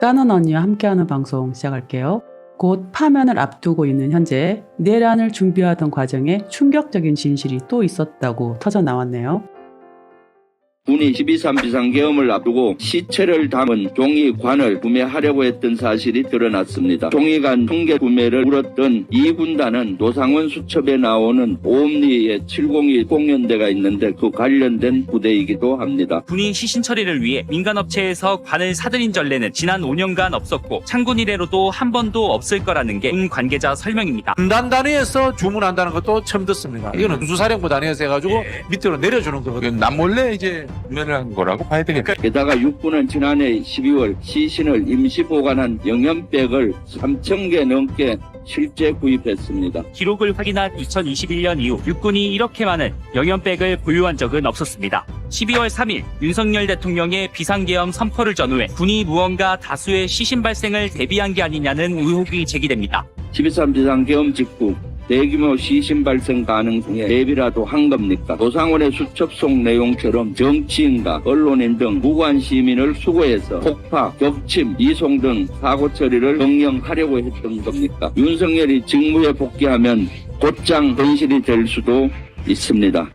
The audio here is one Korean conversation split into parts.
까는 언니와 함께하는 방송 시작할게요. 곧 파면을 앞두고 있는 현재 내란을 준비하던 과정에 충격적인 진실이 또 있었다고 터져 나왔네요. 군이 12.3 비상계엄을 앞두고 시체를 담은 종이관을 구매하려고 했던 사실이 드러났습니다. 종이관 통계 구매를 물었던 이 군단은 노상원 수첩에 나오는 오음리에 702 공연대가 있는데 그 관련된 부대이기도 합니다. 군이 시신 처리를 위해 민간업체에서 관을 사들인 전례는 지난 5년간 없었고 창군 이래로도 한 번도 없을 거라는 게 군 관계자 설명입니다. 군단 단위에서 주문한다는 것도 처음 듣습니다. 이거는 군수사령부 단위에서 해가지고 밑으로 내려주는 거거든요. 남몰래 이제 구매를 한 거라고 봐야 되겠다. 게다가 육군은 지난해 12월 시신을 임시 보관한 영연백을 3,000개 넘게 실제 구입했습니다. 기록을 확인한 2021년 이후 육군이 이렇게 많은 영연백을 보유한 적은 없었습니다. 12월 3일 윤석열 대통령의 비상계엄 선포를 전후해 군이 무언가 다수의 시신 발생을 대비한 게 아니냐는 의혹이 제기됩니다. 12.3 비상계엄 직후 대규모 시신 발생 가능성에 대비라도 한 겁니까? 노상원의 수첩 속 내용처럼 정치인과 언론인 등 무고한 시민을 수거해서 폭파, 격침, 이송 등 사고 처리를 명령하려고 했던 겁니까? 윤석열이 직무에 복귀하면 곧장 현실이 될 수도 있습니다.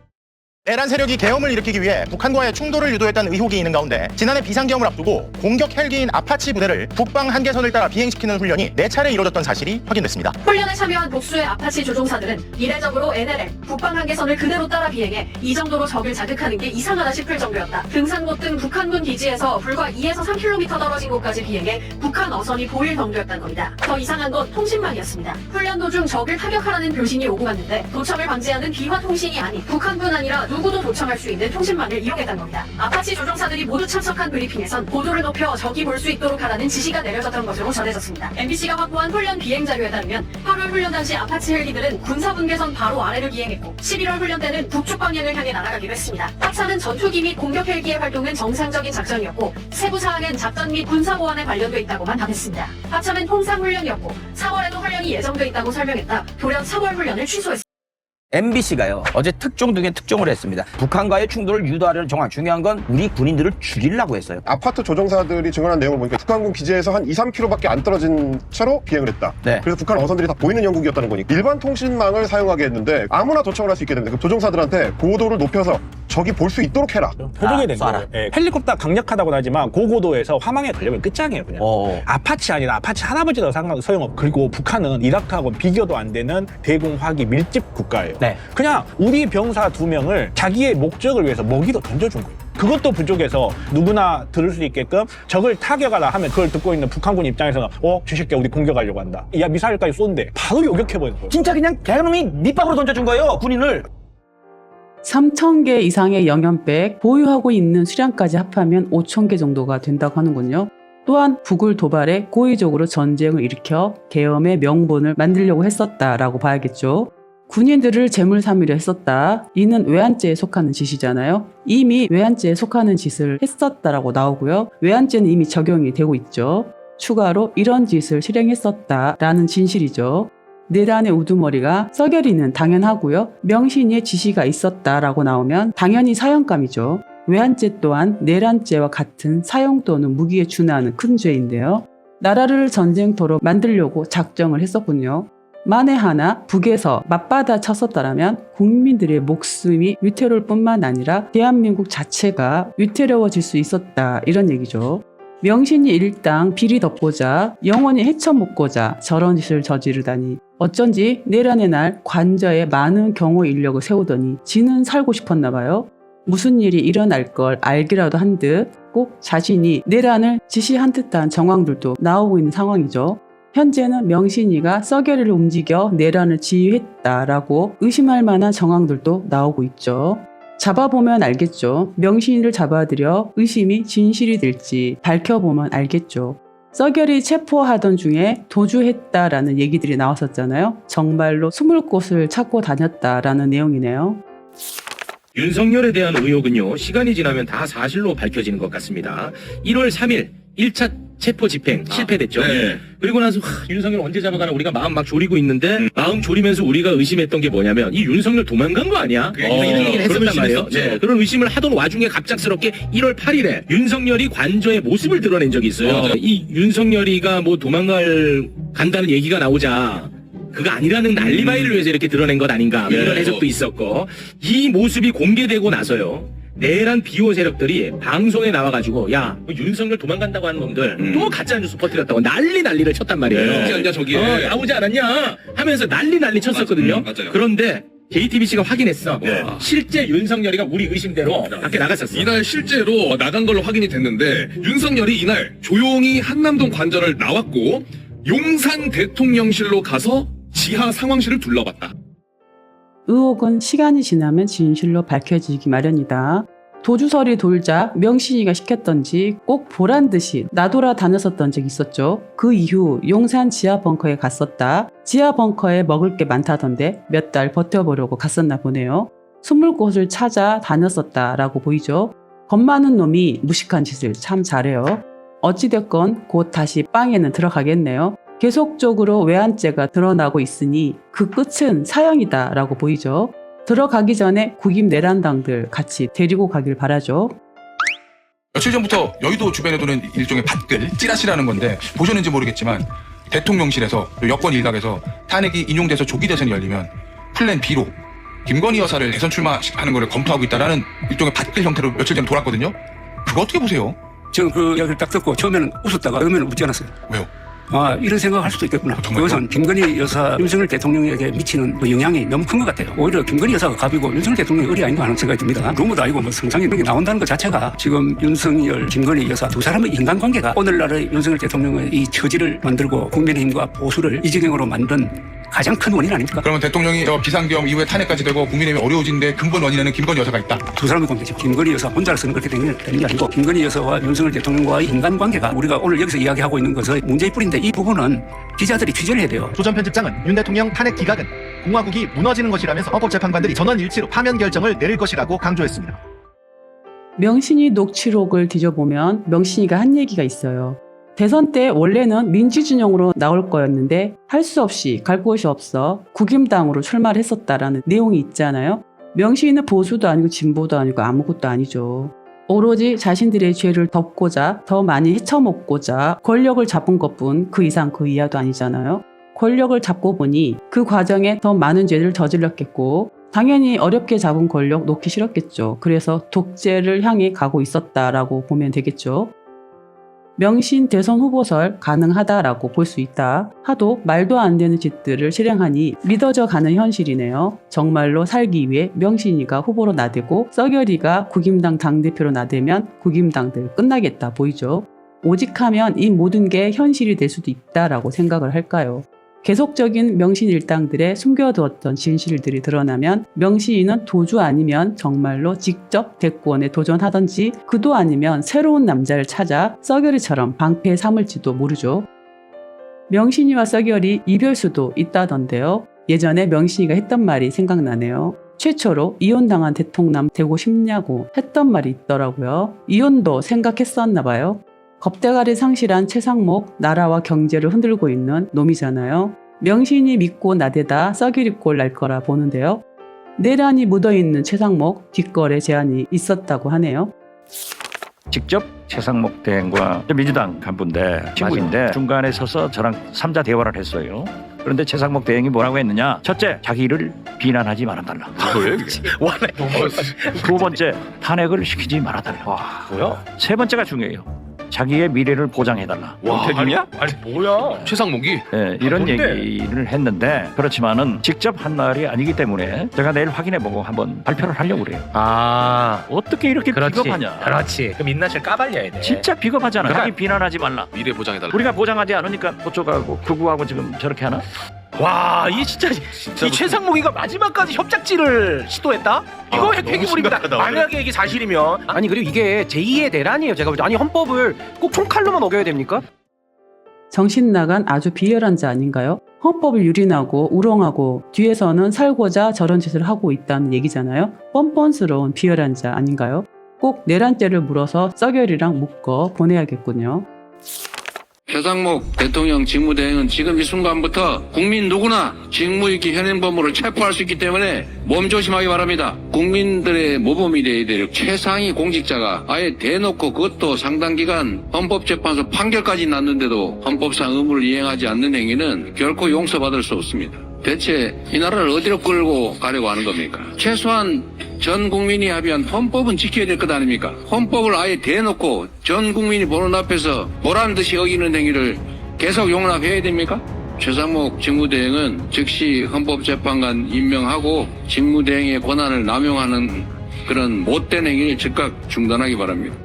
내란 세력이 계엄을 일으키기 위해 북한과의 충돌을 유도했다는 의혹이 있는 가운데 지난해 비상계엄을 앞두고 공격 헬기인 아파치 부대를 북방 한계선을 따라 비행시키는 훈련이 4차례 이루어졌던 사실이 확인됐습니다. 훈련에 참여한 복수의 아파치 조종사들은 이례적으로 NLL, 북방 한계선을 그대로 따라 비행해 이 정도로 적을 자극하는 게 이상하다 싶을 정도였다. 등산곳 등 북한군 기지에서 불과 2에서 3km 떨어진 곳까지 비행해 북한 어선이 보일 정도였다는 겁니다. 더 이상한 건 통신망이었습니다. 훈련 도중 적을 타격하라는 교신이 오고 갔는데 도청을 방지하는 비화 통신이 아닌 북한뿐 아니라 누구도 도청할 수 있는 통신망을 이용했던 겁니다. 아파치 조종사들이 모두 참석한 브리핑에선 고도를 높여 적이 볼 수 있도록 하라는 지시가 내려졌던 것으로 전해졌습니다. MBC가 확보한 훈련 비행 자료에 따르면 8월 훈련 당시 아파치 헬기들은 군사분계선 바로 아래를 비행했고 11월 훈련 때는 북쪽 방향을 향해 날아가기로 했습니다. 합사는 전투기 및 공격 헬기의 활동은 정상적인 작전이었고 세부 사항은 작전 및 군사 보안에 관련돼 있다고만 답했습니다. 합참은 통상 훈련이었고 4월에도 훈련이 예정돼 있다고 설명했다. 돌연 3월 훈련을 취소했습니다. MBC가요 어제 특종 중에 특종을 했습니다. 북한과의 충돌을 유도하려는 정황. 중요한 건 우리 군인들을 죽이려고 했어요. 아파트 조종사들이 증언한 내용을 보니까 북한군 기지에서 한 2-3km밖에 안 떨어진 차로 비행을 했다. 네. 그래서 북한 어선들이 다 보이는 영국이었다는 거니까 일반 통신망을 사용하게 했는데 아무나 도청을 할 수 있게 됩니다. 그 조종사들한테 고도를 높여서 적이 볼 수 있도록 해라. 표적이 된 거예요. 예, 헬리콥터 강력하다고는 하지만 고고도에서 화망에 걸리면 끝장이에요. 그냥. 아파치 아니라 아파치 할아버지도 소용없고 그리고 북한은 이라크하고는 비교도 안 되는 대공화기 밀집 국가예요. 네. 그냥 우리 병사 2명을 자기의 목적을 위해서 먹이로 던져준 거예요. 그것도 부족해서 누구나 들을 수 있게끔 적을 타격하라 하면 그걸 듣고 있는 북한군 입장에서는 저 새끼야 우리 공격하려고 한다. 야 미사일까지 쏜대. 바로 요격해버린 거예요. 진짜 그냥 개놈이 밑밥으로 던져준 거예요. 군인을. 3,000개 이상의 영연백, 보유하고 있는 수량까지 합하면 5,000개 정도가 된다고 하는군요. 또한 북을 도발해 고의적으로 전쟁을 일으켜 계엄의 명분을 만들려고 했었다라고 봐야겠죠. 군인들을 제물 삼이려 했었다. 이는 외환죄에 속하는 짓이잖아요. 이미 외환죄에 속하는 짓을 했었다라고 나오고요. 외환죄는 이미 적용이 되고 있죠. 추가로 이런 짓을 실행했었다라는 진실이죠. 내란의 우두머리가 썩여리는 당연하고요. 명신이의 지시가 있었다라고 나오면 당연히 사형감이죠. 외환죄 또한 내란죄와 같은 사형 또는 무기에 준하는 큰 죄인데요. 나라를 전쟁터로 만들려고 작정을 했었군요. 만에 하나 북에서 맞받아 쳤었다면 국민들의 목숨이 위태로울 뿐만 아니라 대한민국 자체가 위태로워질 수 있었다 이런 얘기죠. 명신이 일당 비리 덮고자 영원히 헤쳐먹고자 저런 짓을 저지르다니 어쩐지 내란의 날 관저에 많은 경호 인력을 세우더니 지는 살고 싶었나 봐요. 무슨 일이 일어날 걸 알기라도 한 듯 꼭 자신이 내란을 지시한 듯한 정황들도 나오고 있는 상황이죠. 현재는 명신이가 썩여리를 움직여 내란을 지휘했다라고 의심할 만한 정황들도 나오고 있죠. 잡아보면 알겠죠. 명신이를 잡아들여 의심이 진실이 될지 밝혀보면 알겠죠. 썩여리 체포하던 중에 도주했다라는 얘기들이 나왔었잖아요. 정말로 숨을 곳을 찾고 다녔다라는 내용이네요. 윤석열에 대한 의혹은요, 시간이 지나면 다 사실로 밝혀지는 것 같습니다. 1월 3일 1차 체포 집행 실패됐죠. 그리고 나서 윤석열 언제 잡아가나 우리가 마음 막 졸이고 있는데 마음 졸이면서 우리가 의심했던 게 뭐냐면 이 윤석열 도망간 거 아니야? 이런 얘기를 했었단 말이에요. 네, 그런 의심을 하던 와중에 갑작스럽게 1월 8일에 윤석열이 관저의 모습을 드러낸 적이 있어요. 이 윤석열이가 뭐 간다는 얘기가 나오자 그거 아니라는 알리바이를 위해서 이렇게 드러낸 것 아닌가 이런 해석도 있었고 이 모습이 공개되고 나서요. 내란 비호 세력들이 방송에 나와가지고 야 윤석열 도망간다고 하는 놈들 또 가짜뉴스 퍼뜨렸다고 난리를 쳤단 말이에요. 저기에 나오지 않았냐 하면서 난리 쳤었거든요. 그런데 JTBC가 확인했어. 실제 윤석열이가 우리 의심대로 밖에 나갔었어. 이날 실제로 나간 걸로 확인이 됐는데 윤석열이 이날 조용히 한남동 관저를 나왔고 용산 대통령실로 가서 지하 상황실을 둘러봤다. 의혹은 시간이 지나면 진실로 밝혀지기 마련이다. 도주설이 돌자 명신이가 시켰던지 꼭 보란 듯이 나돌아 다녔었던 적이 있었죠. 그 이후 용산 지하 벙커에 갔었다. 지하 벙커에 먹을 게 많다던데 몇 달 버텨보려고 갔었나 보네요. 숨을 곳을 찾아 다녔었다라고 보이죠. 겁 많은 놈이 무식한 짓을 참 잘해요. 어찌됐건 곧 다시 빵에는 들어가겠네요. 계속적으로 외환죄가 드러나고 있으니 그 끝은 사형이다 라고 보이죠. 들어가기 전에 국임 내란당들 같이 데리고 가길 바라죠. 며칠 전부터 여의도 주변에 도는 일종의 밭글, 찌라시라는 건데 보셨는지 모르겠지만 대통령실에서 또 여권 일각에서 탄핵이 인용돼서 조기 대선이 열리면 플랜 B로 김건희 여사를 대선 출마하는 것을 검토하고 있다라는 일종의 밭글 형태로 며칠 전에 돌았거든요. 그거 어떻게 보세요? 저는 그 이야기를 딱 듣고 처음에는 웃었다가 그러면 웃지 않았어요. 왜요? 이런 생각을 할 수도 있겠구나. 정말요? 그것은 김건희 여사, 윤석열 대통령에게 미치는 그 영향이 너무 큰 것 같아요. 오히려 김건희 여사가 갑이고 윤석열 대통령이 을이 아닌가 하는 생각이 듭니다. 루머도 아니고 뭐 성상이 이렇게 나온다는 것 자체가 지금 윤석열, 김건희 여사 두 사람의 인간관계가 오늘날의 윤석열 대통령의 이 처지를 만들고 국민의힘과 보수를 이 지경으로 만든 가장 큰 원인 아닙니까? 그러면 대통령이 저 비상계엄 이후에 탄핵까지 되고 국민의힘이 어려워진데 근본 원인에는 김건희 여사가 있다. 두 사람의 관계죠. 김건희 여사 혼자서는 그렇게 되는 게 아니고 김건희 여사와 윤석열 대통령과의 인간관계가 우리가 오늘 여기서 이야기하고 있는 것의 문제일 뿐인데 이 부분은 기자들이 취재를 해야 돼요. 조 전 편집장은 윤 대통령 탄핵 기각은 공화국이 무너지는 것이라면서 헌법재판관들이 전원일치로 파면 결정을 내릴 것이라고 강조했습니다. 명신이 녹취록을 뒤져보면 명신이가 한 얘기가 있어요. 대선 때 원래는 민주진영으로 나올 거였는데 할 수 없이 갈 곳이 없어 국임당으로 출마를 했었다라는 내용이 있잖아요. 명신이는 보수도 아니고 진보도 아니고 아무것도 아니죠. 오로지 자신들의 죄를 덮고자 더 많이 헤쳐먹고자 권력을 잡은 것뿐 그 이상 그 이하도 아니잖아요. 권력을 잡고 보니 그 과정에 더 많은 죄를 저질렀겠고 당연히 어렵게 잡은 권력 놓기 싫었겠죠. 그래서 독재를 향해 가고 있었다라고 보면 되겠죠. 명신 대선 후보설 가능하다라고 볼 수 있다. 하도 말도 안 되는 짓들을 실행하니 믿어져 가는 현실이네요. 정말로 살기 위해 명신이가 후보로 나대고 썩여리가 국임당 당대표로 나대면 국임당들 끝나겠다 보이죠. 오직하면 이 모든 게 현실이 될 수도 있다라고 생각을 할까요? 계속적인 명신 일당들의 숨겨두었던 진실들이 드러나면 명신이는 도주 아니면 정말로 직접 대권에 도전하던지 그도 아니면 새로운 남자를 찾아 썩여리처럼 방패에 삼을지도 모르죠. 명신이와 썩여리 이별수도 있다던데요. 예전에 명신이가 했던 말이 생각나네요. 최초로 이혼당한 대통남 되고 싶냐고 했던 말이 있더라고요. 이혼도 생각했었나 봐요. 겁대가리 상실한 최상목, 나라와 경제를 흔들고 있는 놈이잖아요. 명신이 믿고 나대다 썩이리꼴 날 거라 보는데요. 내란이 묻어있는 최상목, 뒷거래 제안이 있었다고 하네요. 직접 최상목 대행과 민주당 간부인데 친구인데 중간에 서서 저랑 3자 대화를 했어요. 그런데 최상목 대행이 뭐라고 했느냐? 첫째, 자기를 비난하지 말아달라. 두 번째, 탄핵을 시키지 말아달라. 뭐야? 세 번째가 중요해요. 자기의 미래를 보장해달라. 태중이야? 아니 뭐야? 최상목이? 네, 이런 얘기를 했는데 그렇지만은 직접 한 말이 아니기 때문에 제가 내일 확인해보고 한번 발표를 하려고 그래요. 어떻게 이렇게 비겁하냐? 그렇지. 그 민낯을 까발려야 돼. 진짜 비겁하잖아. 그러니까 자기 비난하지 말라. 미래 보장해달라. 우리가 보장하지 않으니까 그쪽하고 극우하고 지금 저렇게 하나? 와, 이 진짜 이 최상목이가 마지막까지 협작질을 시도했다? 이거 핵폐기물입니다. 만약에 이게 사실이면 아니 그리고 이게 제2의 내란이에요. 제가 볼 때 아니 헌법을 꼭 총칼로만 어겨야 됩니까? 정신 나간 아주 비열한 자 아닌가요? 헌법을 유린하고 우롱하고 뒤에서는 살고자 저런 짓을 하고 있다는 얘기잖아요. 뻔뻔스러운 비열한 자 아닌가요? 꼭 내란죄를 물어서 썩여리랑 묶어 보내야겠군요. 최상목 대통령 직무대행은 지금 이 순간부터 국민 누구나 직무유기 현행범으로 체포할 수 있기 때문에 몸조심하기 바랍니다. 국민들의 모범이 되어야 될 최상위 공직자가 아예 대놓고 그것도 상당 기간 헌법재판소 판결까지 났는데도 헌법상 의무를 이행하지 않는 행위는 결코 용서받을 수 없습니다. 대체 이 나라를 어디로 끌고 가려고 하는 겁니까? 최소한 전 국민이 합의한 헌법은 지켜야 될 것 아닙니까? 헌법을 아예 대놓고 전 국민이 보는 앞에서 보란 듯이 어기는 행위를 계속 용납해야 됩니까? 최상목 직무대행은 즉시 헌법재판관 임명하고 직무대행의 권한을 남용하는 그런 못된 행위를 즉각 중단하기 바랍니다.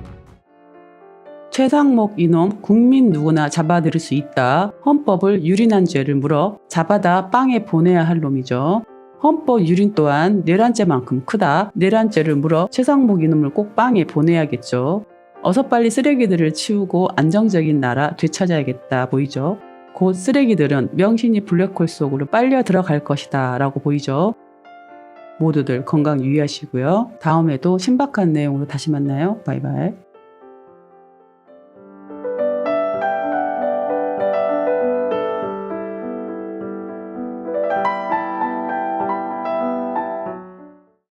최상목 이놈 국민 누구나 잡아들일 수 있다. 헌법을 유린한 죄를 물어 잡아다 빵에 보내야 할 놈이죠. 헌법 유린 또한 내란죄만큼 크다. 내란죄를 물어 최상목 이놈을 꼭 빵에 보내야겠죠. 어서 빨리 쓰레기들을 치우고 안정적인 나라 되찾아야겠다 보이죠. 곧 쓰레기들은 명신이 블랙홀 속으로 빨려 들어갈 것이다 라고 보이죠. 모두들 건강 유의하시고요. 다음에도 신박한 내용으로 다시 만나요. 바이바이.